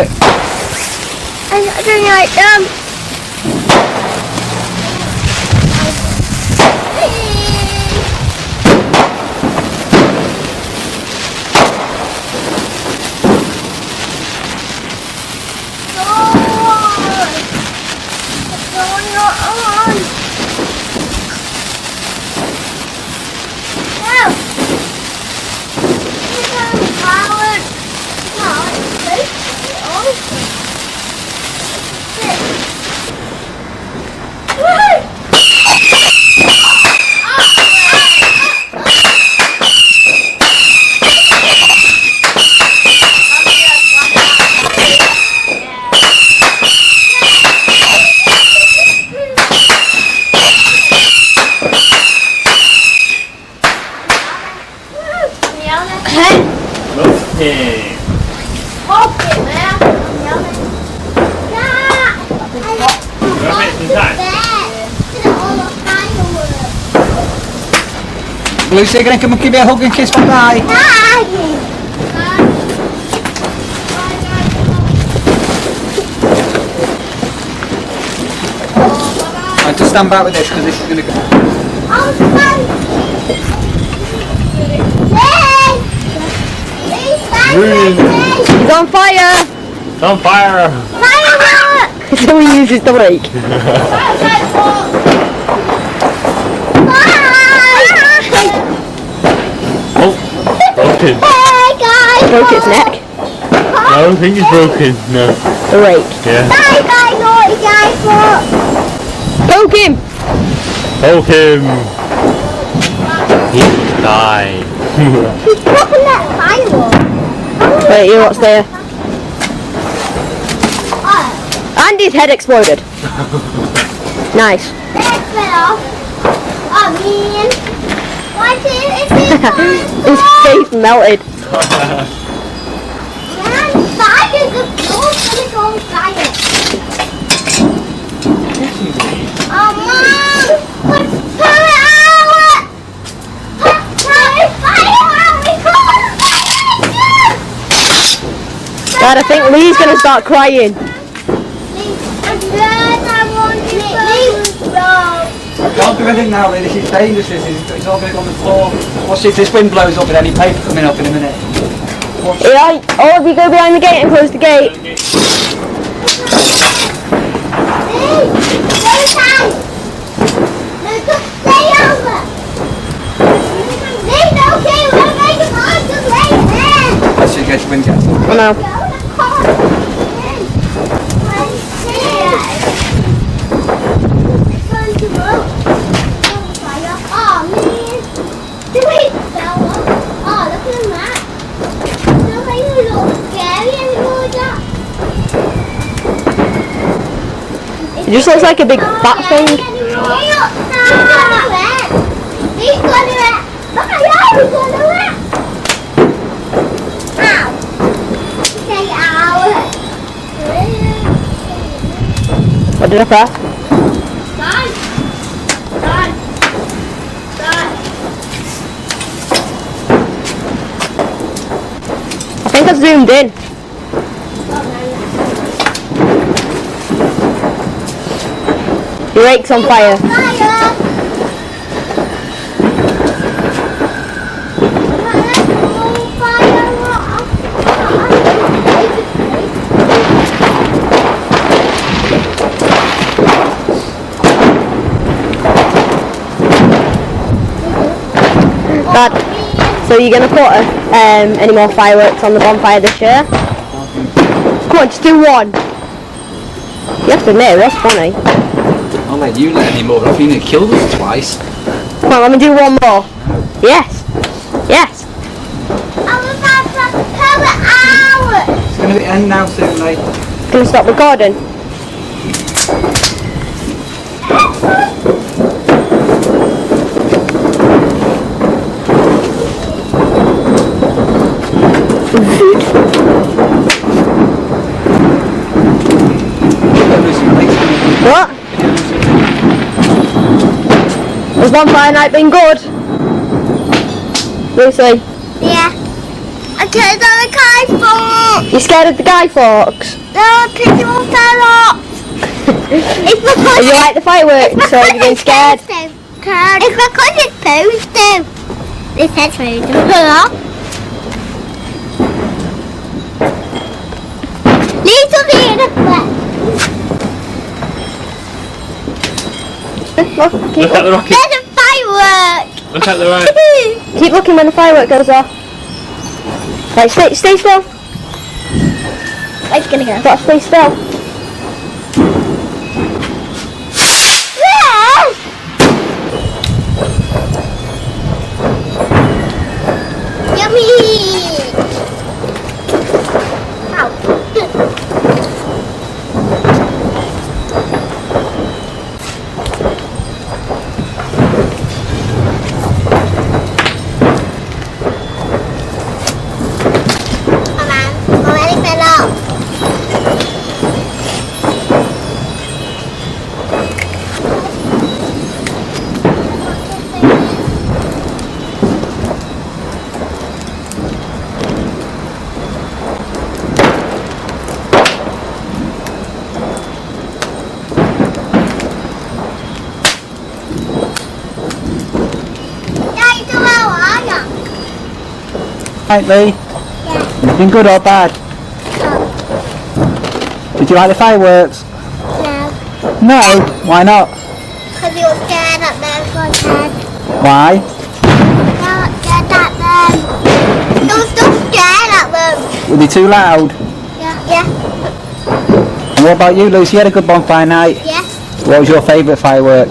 I'm not doing it like them. Lucy, you're going to come and give me a hug and kiss for bye? I'll just stand back with this because this is going to go. He's on fire! It's on fire! Firework! So he uses the rake. Broken. Hey guys! Broke its neck. I don't think it's broken, no. The rake. Yeah. Bye guys, naughty guys, look! Poke him! Poke him! He died. He's dropping that firework. Wait, you what's there? And his head exploded. Nice. Head fell off. Oh man. What's it? His face melted. Man, fire! The floor's gonna go on fire. Oh man! Put it out! Dad, I think Lee's gonna start crying. Can't do anything now, Lee. This is dangerous. It's all going to go on the floor. Watch if this wind blows up with any paper coming up in a minute. Yeah, all of you go behind the gate and close the gate. Let's see, get wind gets up. Oh no. It just looks like a big fat thing. What did I press? I think I zoomed in. Your rake's on fire. Dad, so you're going to put any more fireworks on the bonfire this year? Come on, just do one. You have to admit, that's funny. I'll let you let any more off. You need to kill us twice. Come on, let me do one more. Yes. Yes. It's going to end now soon, mate. Can I stop recording? What? Has Bonfire Night been good? Lucy? Yeah. Okay, so the You scared of the guy forks? No, because you all fell off. It's because You like the fireworks, so you're getting scared? It's because it's supposed to. This head's ready to pull off. Little bit in the butt. Look, keep, Look at the rocket. There's a firework. Look at the rocket. keep looking when the firework goes off. Right, stay still. It's gonna go. Gotta stay still. Yummy! Ow. Come on, already fell off. Right, Lee? Yeah. You been good or bad? Did you like the fireworks? No, No. Why not? because you were scared at them for a head. Why? No, scared at them. You were still scared at them. Were they too loud? Yeah. And what about you, Lucy? You had a good bonfire night. Yeah. What was your favourite firework?